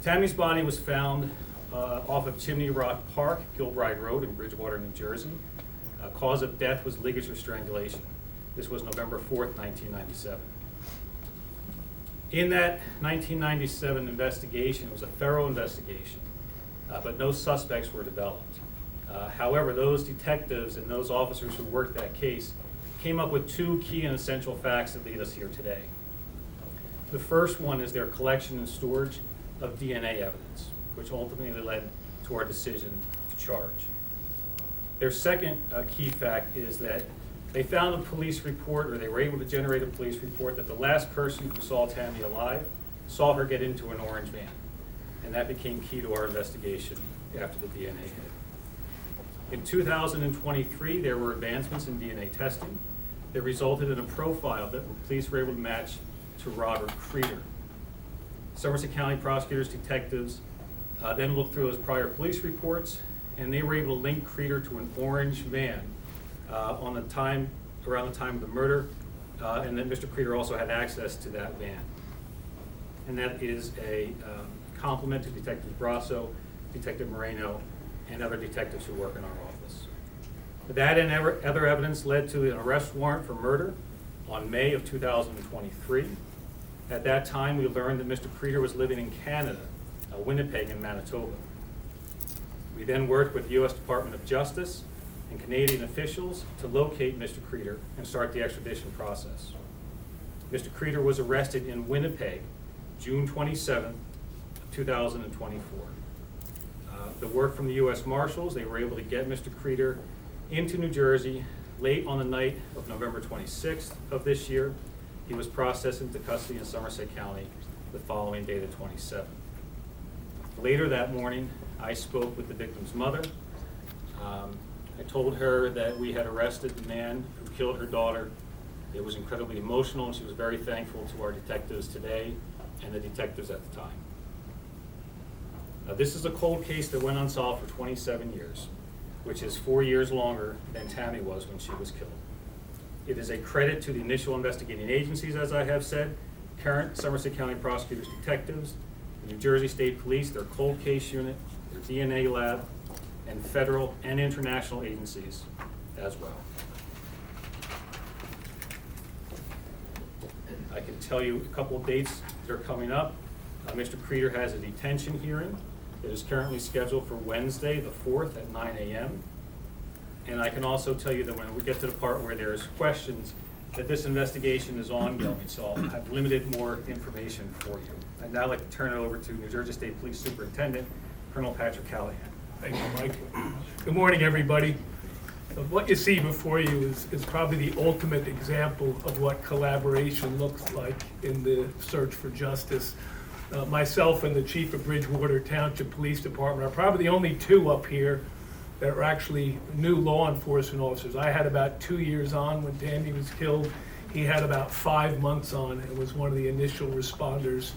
Tammy's body was found off of Chimney Rock Park, Gilbride Road in Bridgewater, New Jersey. Cause of death was ligature strangulation. This was November 4th, 1997. In that 1997 investigation, it was a thorough investigation, but no suspects were developed. However, those detectives and those officers who worked that case came up with two key and essential facts that lead us here today. The first one is their collection and storage of DNA evidence, which ultimately led to our decision to charge. Their second key fact is that they found a police report, or they were able to generate a police report, that the last person who saw Tammy alive saw her get into an orange van. And that became key to our investigation after the DNA hit. In 2023, there were advancements in DNA testing that resulted in a profile that the police were able to match to Robert Creeder. Somerset County prosecutors, detectives then looked through those prior police reports, and they were able to link Creeder to an orange van around the time of the murder, and then Mr. Creeder also had access to that van. And that is a compliment to Detective Brasso, Detective Moreno, and other detectives who work in our office. That and other evidence led to an arrest warrant for murder on May of 2023. At that time, we learned that Mr. Creeder was living in Canada, Winnipeg and Manitoba. We then worked with the U.S. Department of Justice and Canadian officials to locate Mr. Creeder and start the extradition process. Mr. Creeder was arrested in Winnipeg, June 27, 2024. The work from the U.S. Marshals, they were able to get Mr. Creeder into New Jersey late on the night of November 26th of this year. He was processed into custody in Somerset County the following day, the 27th. Later that morning, I spoke with the victim's mother. I told her that we had arrested the man who killed her daughter. It was incredibly emotional, and she was very thankful to our detectives today and the detectives at the time. This is a cold case that went unsolved for 27 years, which is 4 years longer than Tammy was when she was killed. It is a credit to the initial investigating agencies, as I have said, current Somerset County prosecutors, detectives, the New Jersey State Police, their cold case unit, their DNA lab, and federal and international agencies as well. I can tell you a couple of dates that are coming up. Mr. Creeder has a detention hearing that is currently scheduled for Wednesday, the 4th at 9 a.m. And I can also tell you that when we get to the part where there's questions, that this investigation is ongoing, so I'll have limited more information for you. I'd now like to turn it over to New Jersey State Police Superintendent, Colonel Patrick Callahan. Thank you, Mike. Good morning, everybody. What you see before you is probably the ultimate example of what collaboration looks like in the search for justice. Myself and the Chief of Bridgewater Township Police Department are probably the only two up here that are actually new law enforcement officers. I had about 2 years on when Tammy was killed. He had about 5 months on and was one of the initial responders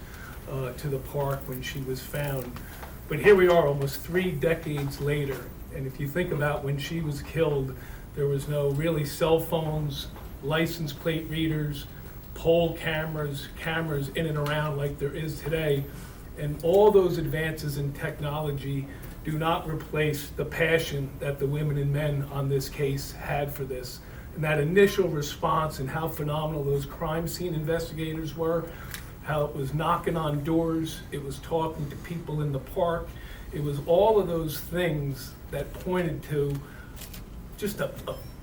to the park when she was found. But here we are almost 3 decades later, and if you think about when she was killed, there was no really cell phones, license plate readers, pole cameras in and around like there is today. And all those advances in technology do not replace the passion that the women and men on this case had for this. And that initial response and how phenomenal those crime scene investigators were, how it was knocking on doors, it was talking to people in the park. It was all of those things that pointed to just a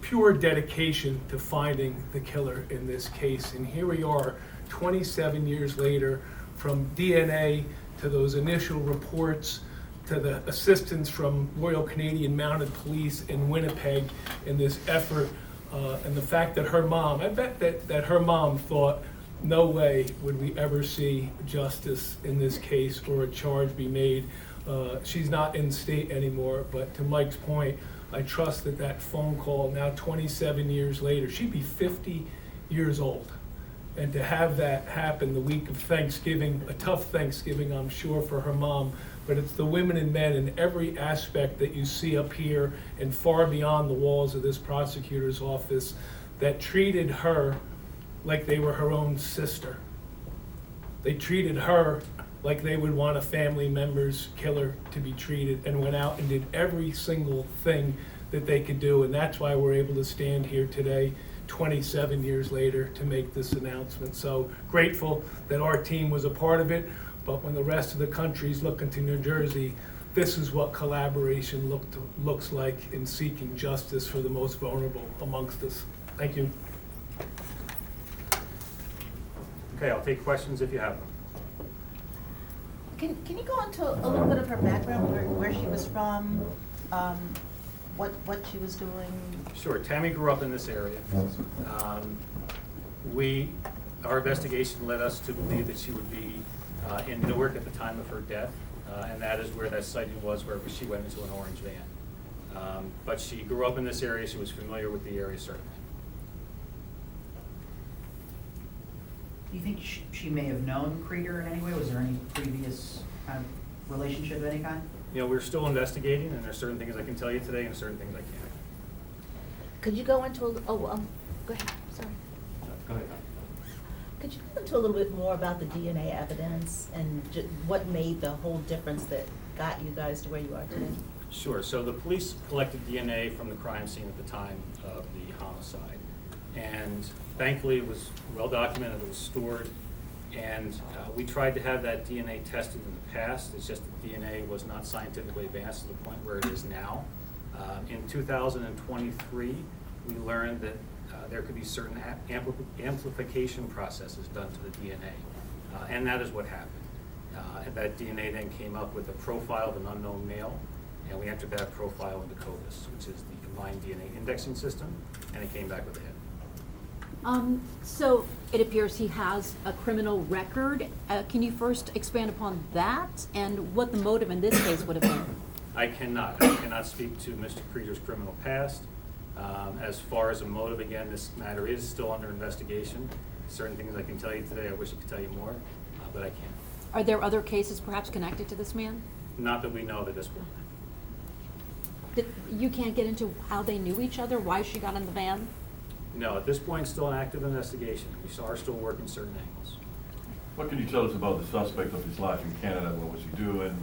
pure dedication to finding the killer in this case. And here we are 27 years later, from DNA to those initial reports to the assistance from Royal Canadian Mounted Police in Winnipeg in this effort, and the fact that her mom, I bet that her mom thought, no way would we ever see justice in this case or a charge be made. She's not in state anymore, but to Mike's point, I trust that that phone call now 27 years later, she'd be 50 years old. And to have that happen the week of Thanksgiving, a tough Thanksgiving, I'm sure, for her mom, but it's the women and men in every aspect that you see up here and far beyond the walls of this prosecutor's office that treated her like they were her own sister. They treated her like they would want a family member's killer to be treated, and went out and did every single thing that they could do. And that's why we're able to stand here today, 27 years later, to make this announcement. So grateful that our team was a part of it, but when the rest of the country's looking to New Jersey, this is what collaboration looks like in seeking justice for the most vulnerable amongst us. Thank you. Okay, I'll take questions if you have them. Can you go into a little bit of her background, where she was from, what she was doing? Sure. Tammy grew up in this area. Our investigation led us to believe that she would be in Newark at the time of her death, and that is where that sighting was, where she went into an orange van. But she grew up in this area. She was familiar with the area, certainly. Do you think she may have known Creeder in any way? Was there any previous kind of relationship of any kind? You know, we're still investigating, and there's certain things I can tell you today and certain things I can't. Could you go into, go ahead, sorry. Go ahead. Could you go into a little bit more about the DNA evidence and what made the whole difference that got you guys to where you are today? Sure. So the police collected DNA from the crime scene at the time of the homicide. And thankfully, it was well documented, it was stored. And we tried to have that DNA tested in the past. It's just that DNA was not scientifically advanced to the point where it is now. In 2023, we learned that there could be certain amplification processes done to the DNA. And that is what happened. And that DNA then came up with a profile of an unknown male, and we entered that profile into CODIS, which is the Combined DNA Indexing System, and it came back with a hit. So it appears he has a criminal record. Can you first expand upon that and what the motive in this case would have been? I cannot speak to Mr. Creeder's criminal past. As far as a motive, again, this matter is still under investigation. Certain things I can tell you today, I wish I could tell you more, but I can't. Are there other cases perhaps connected to this man? Not that we know of at this point. You can't get into how they knew each other, why she got in the van? No, at this point, still an active investigation. We are still working certain angles. What can you tell us about the suspect of his life in Canada? What was he doing?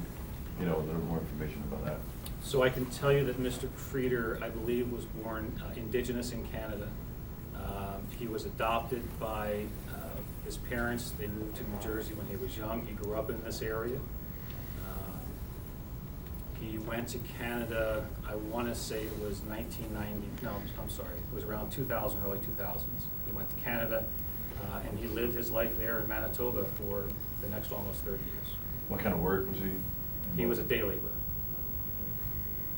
You know, a little more information about that. So I can tell you that Mr. Creeder, I believe, was born indigenous in Canada. He was adopted by his parents. They moved to New Jersey when he was young. He grew up in this area. He went to Canada, I want to say it was 1990, no, I'm sorry, it was around 2000, early 2000s. He went to Canada, and he lived his life there in Manitoba for the next almost 30 years. What kind of work was he? He was a day laborer.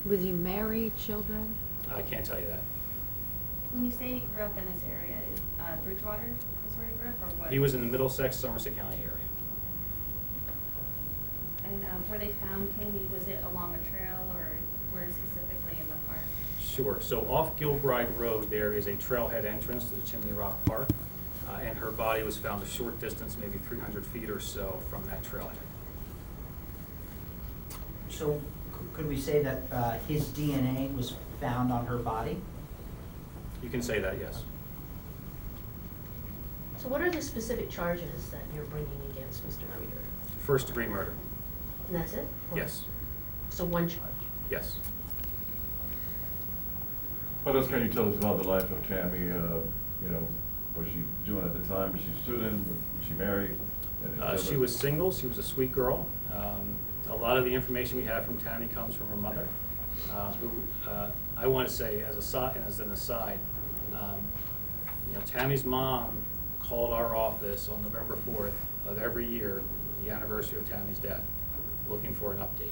Was he married, children? I can't tell you that. When you say he grew up in this area, is Bridgewater is where he grew up, or what? He was in the Middlesex, Somerset County area. And where they found Tammy, was it along a trail or where specifically in the park? Sure. So off Gilbride Road, there is a trailhead entrance to the Chimney Rock Park, and her body was found a short distance, maybe 300 feet or so from that trailhead. So could we say that his DNA was found on her body? You can say that, yes. So what are the specific charges that you're bringing against Mr. Creeder? First-degree murder. And that's it? Or- Yes. So one charge? Yes. What else can you tell us about the life of Tammy? You know, what was she doing at the time? Was she a student? Was she married? She was single. She was a sweet girl. A lot of the information we have from Tammy comes from her mother, who I want to say, as an aside, you know, Tammy's mom called our office on November 4th of every year, the anniversary of Tammy's death, looking for an update.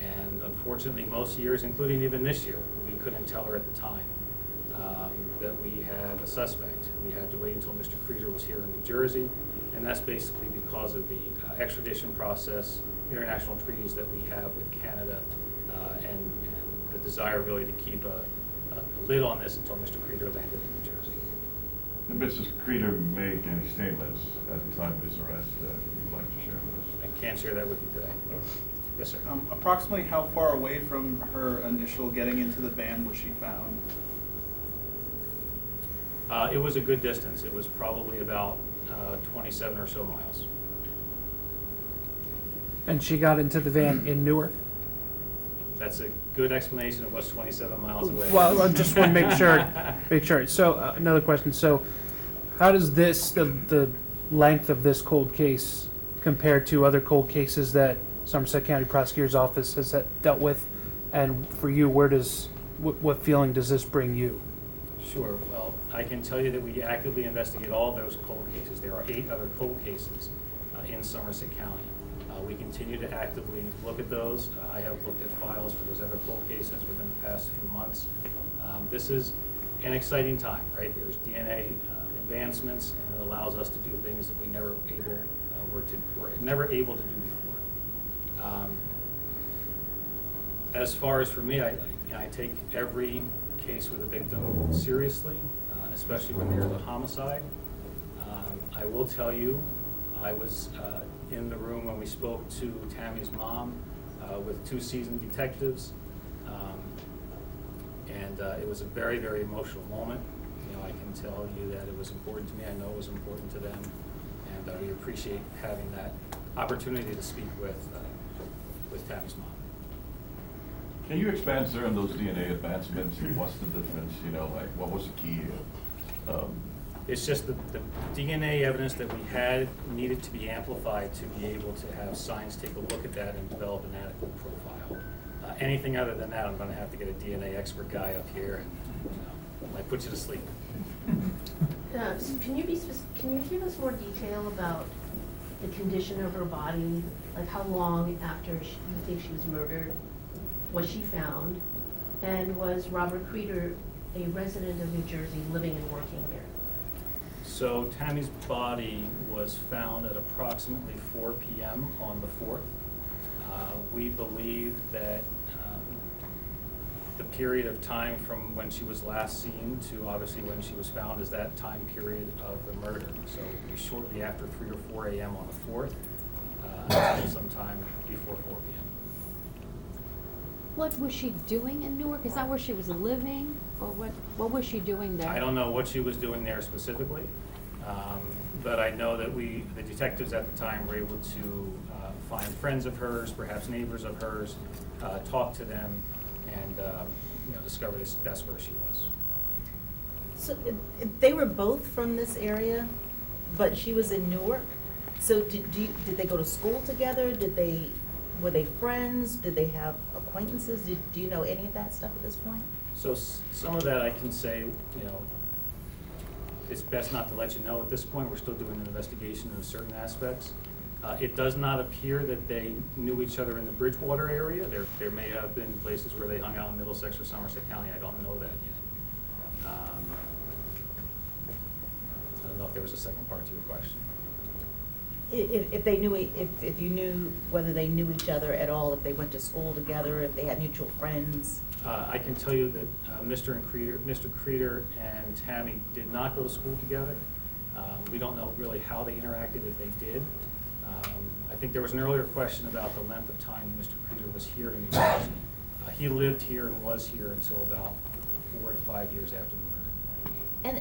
And unfortunately, most years, including even this year, we couldn't tell her at the time that we had a suspect. We had to wait until Mr. Creeder was here in New Jersey, and that's basically because of the extradition process, international treaties that we have with Canada, and the desire really to keep a lid on this until Mr. Creeder landed in New Jersey. Did Mr. Creeder make any statements at the time of his arrest that you'd like to share with us? I can't share that with you today. Yes, sir. Approximately how far away from her initial getting into the van was she found? It was a good distance. It was probably about 27 or so miles. And she got into the van in Newark? That's a good explanation of what's 27 miles away. Well, I just want to make sure. So, another question. So, how does the length of this cold case compare to other cold cases that Somerset County Prosecutor's Office has dealt with? And for you, what feeling does this bring you? Sure. Well, I can tell you that we actively investigate all those cold cases. There are 8 other cold cases in Somerset County. We continue to actively look at those. I have looked at files for those other cold cases within the past few months. This is an exciting time, right? There's DNA advancements, and it allows us to do things that we never were never able to do before. As far as for me, I take every case with a victim seriously, especially when there's a homicide. I will tell you, I was in the room when we spoke to Tammy's mom with 2 seasoned detectives, and it was a very, very emotional moment. You know, I can tell you that it was important to me. I know it was important to them, and we appreciate having that opportunity to speak with Tammy's mom. Can you expand, sir, on those DNA advancements? What's the difference, you know, like, what was the key? It's just the DNA evidence that we had needed to be amplified to be able to have science take a look at that and develop an adequate profile. Anything other than that, I'm going to have to get a DNA expert guy up here and might put you to sleep. Can you give us more detail about the condition of her body? Like how long after you think she was murdered was she found? And was Robert Creeder a resident of New Jersey living and working here? So Tammy's body was found at approximately 4 p.m. on the 4th. We believe that the period of time from when she was last seen to obviously when she was found is that time period of the murder. So it would be shortly after 3 or 4 a.m. on the 4th, until sometime before 4 p.m. What was she doing in Newark? Is that where she was living, or what was she doing there? I don't know what she was doing there specifically, but I know that the detectives at the time were able to find friends of hers, perhaps neighbors of hers, talk to them, and discover that's where she was. So they were both from this area, but she was in Newark? So did they go to school together? Were they friends? Did they have acquaintances? Do you know any of that stuff at this point? So some of that I can say, it's best not to let you know at this point. We're still doing an investigation in certain aspects. It does not appear that they knew each other in the Bridgewater area. There may have been places where they hung out in Middlesex or Somerset County. I don't know that yet. I don't know if there was a second part to your question. If you knew whether they knew each other at all, if they went to school together, if they had mutual friends? I can tell you that Mr. Creeder and Tammy did not go to school together. We don't know really how they interacted, if they did. I think there was an earlier question about the length of time Mr. Creeder was here in New Jersey. He lived here and was here until about 4 to 5 years after the murder.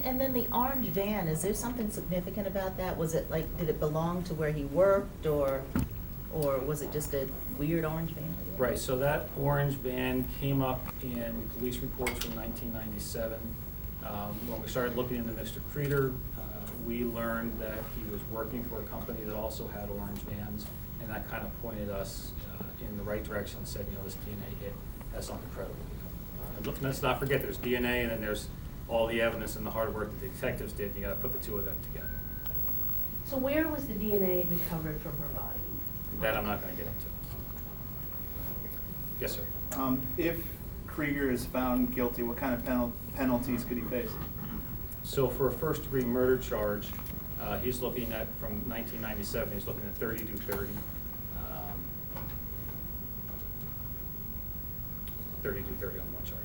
And then the orange van, is there something significant about that? Was it did it belong to where he worked, or was it just a weird orange van? Right, so that orange van came up in police reports from 1997. When we started looking into Mr. Creeder, we learned that he was working for a company that also had orange vans, and that kind of pointed us in the right direction and said, this DNA hit has something credible. Let's not forget, there's DNA, and then there's all the evidence and the hard work that the detectives did. You got to put the two of them together. So where was the DNA recovered from her body? That I'm not going to get into. Yes, sir. If Krieger is found guilty, what kind of penalties could he face? So for a first-degree murder charge, he's looking at, from 1997, he's looking at 30 to 30. 30 to 30 on one charge.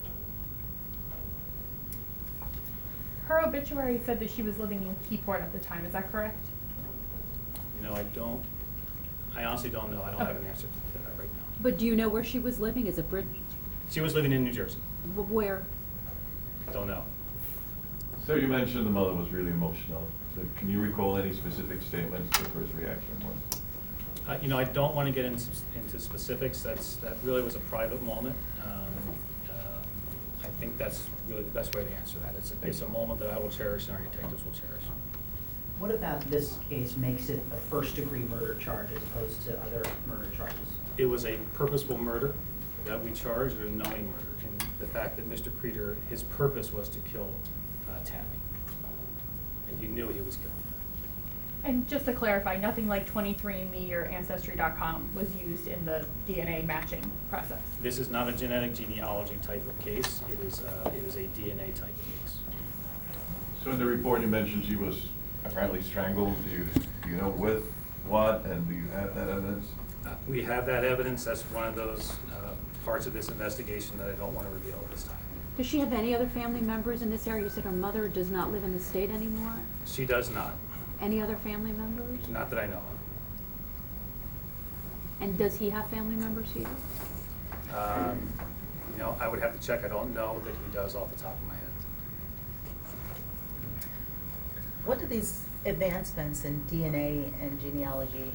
Her obituary said that she was living in Keyport at the time. Is that correct? I honestly don't know. I don't have an answer to that right now. But do you know where she was living? Is it She was living in New Jersey. where? Don't know. So you mentioned the mother was really emotional. So can you recall any specific statements her first reaction was? I don't want to get into specifics. That really was a private moment. I think that's really the best way to answer that. It's a moment that I will cherish and our detectives will cherish. What about this case makes it a first-degree murder charge as opposed to other murder charges? It was a purposeful murder that we charged, or a knowing murder. And the fact that Mr. Creeder, his purpose was to kill Tammy. And he knew he was killing her. And just to clarify, nothing like 23andMe or Ancestry.com was used in the DNA matching process. This is not a genetic genealogy type of case. It is a DNA type of case. So in the report, you mentioned she was apparently strangled. Do you know with what, and do you have that evidence? We have that evidence. That's one of those parts of this investigation that I don't want to reveal at this time. Does she have any other family members in this area? You said her mother does not live in the state anymore? She does not. Any other family members? Not that I know And does he have family members here? of. I would have to check. I don't know that he does off the top of my head. What do these advancements in DNA and genealogy,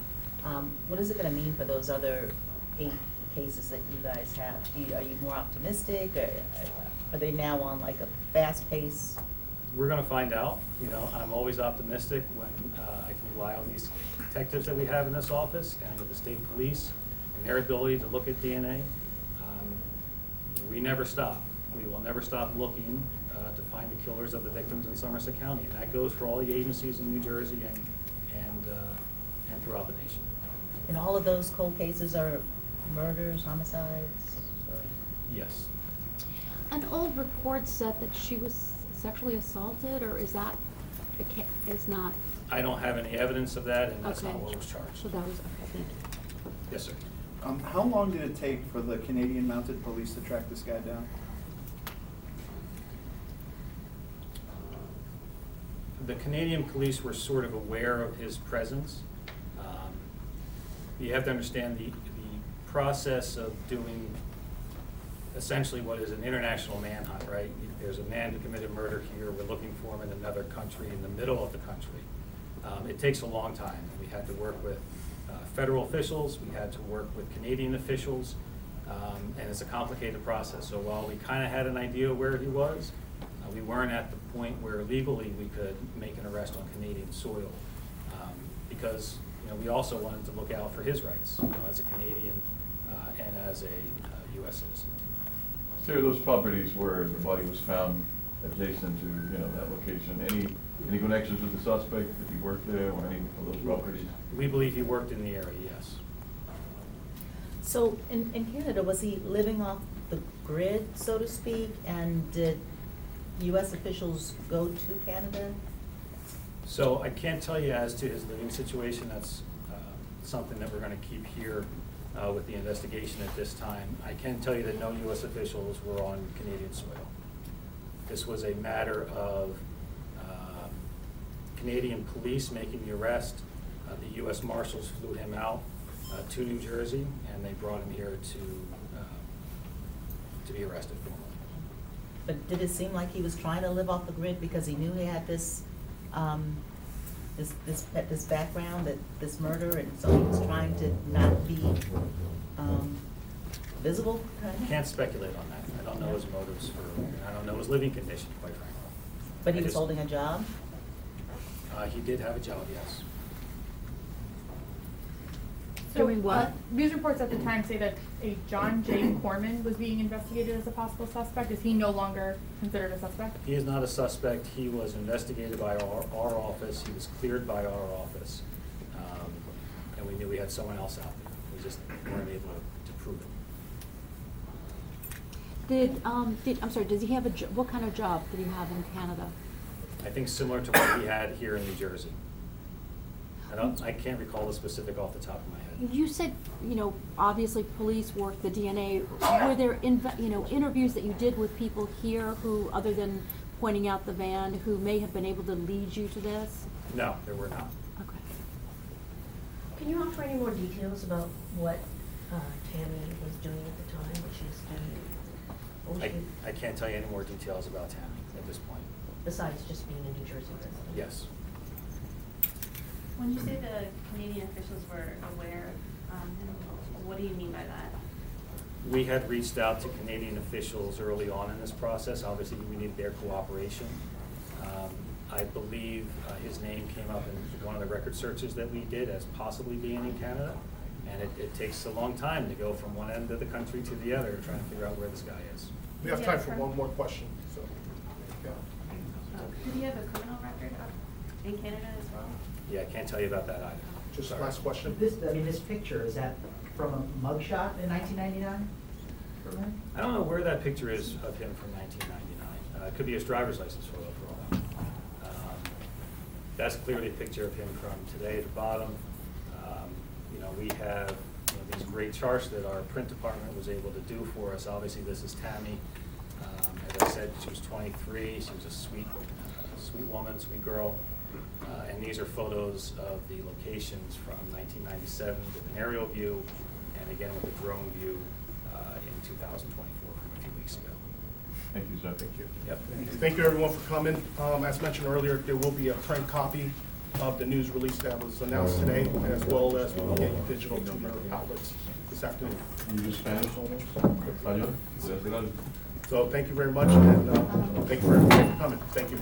what is it gonna mean for those other 8 cases that you guys have? Are you more optimistic, or are they now on like a fast pace? We're going to find out. I'm always optimistic when I can rely on these detectives that we have in this office and with the state police and their ability to look at DNA. We never stop. We will never stop looking to find the killers of the victims in Somerset County. And that goes for all the agencies in New Jersey and throughout the nation. And all of those cold cases are murders, homicides? Or- Yes. An old report said that she was sexually assaulted, or is that, is not? I don't have any evidence of that, and that's Okay. not what was charged. So that was, okay, thank you. Yes, sir. How long did it take for the Canadian Mounted Police to track this guy down? The Canadian police were sort of aware of his presence. You have to understand the process of doing essentially what is an international manhunt, right? There's a man who committed murder here, we're looking for him in another country, in the middle of the country. It takes a long time. We had to work with federal officials, we had to work with Canadian officials, and it's a complicated process. So while we kind of had an idea where he was, we weren't at the point where legally we could make an arrest on Canadian soil, because we also wanted to look out for his rights as a Canadian and as a U.S. citizen. Sir, those properties where the body was found adjacent to, that location, any connections with the suspect? Did he work there or any of those properties? We believe he worked in the area, yes. So in Canada, was he living off the grid, so to speak, and did US officials go to Canada? So I can't tell you as to his living situation. That's something that we're going to keep here with the investigation at this time. I can tell you that no U.S. officials were on Canadian soil. This was a matter of Canadian police making the arrest. The U.S. Marshals flew him out to New Jersey, and they brought him here to be arrested formally. But did it seem like he was trying to live off the grid because he knew he had this background, this murder, and so he was trying to not be visible? Can't speculate on that. I don't know his motives I don't know his living condition, quite frankly. But he I was just- holding a job? He did have a job, yes. Doing what? News reports at the time say that a John J. Corman was being investigated as a possible suspect. Is he no longer considered a suspect? He is not a suspect. He was investigated by our office. He was cleared by our office. And we knew we had someone else out there. We just weren't able to prove it. I'm sorry, does he have what kind of job did he have in Canada? I think similar to what he had here in New Jersey. I can't recall the specific off the top of my head. You said, obviously police work the DNA. Were there, interviews that you did with people here who, other than pointing out the van, who may have been able to lead you to this? No, there were not. Okay. Can you offer any more details about what Tammy was doing at the time, what she was doing? What was she, I can't tell you any more details about Tammy at this point. besides just being a New Jersey resident? Yes. When you say the Canadian officials were aware, what do you mean by that? We had reached out to Canadian officials early on in this process. Obviously, we needed their cooperation. I believe his name came up in one of the record searches that we did as possibly being in Canada. And it takes a long time to go from one end of the country to the other, trying to figure out where this guy is. We have time for one more question, so, yeah. Did he have a criminal record in Canada as well? Yeah, I can't tell you about that either. Just Sorry. last question. This picture, is that from a mugshot in 1999? for him? I don't know where that picture is of him from 1999. It could be his driver's license photo for all I know. That's clearly a picture of him from today at the bottom. You know, we have these great charts that our print department was able to do for us. Obviously, this is Tammy. As I said, she was 23. She was a sweet woman, sweet girl. And these are photos of the locations from 1997 with an aerial view, and again with a drone view in 2024 from a few weeks ago. Thank you, sir. Thank you. Yep. Thank you, everyone, for coming. As mentioned earlier, there will be a print copy of the news release that was announced today, as well as we will get you digital to your outlets this afternoon. You use Spanish almost? Español? ¿Puedes hacer algo? So thank you very much, and thank you for everyone for coming. Thank you.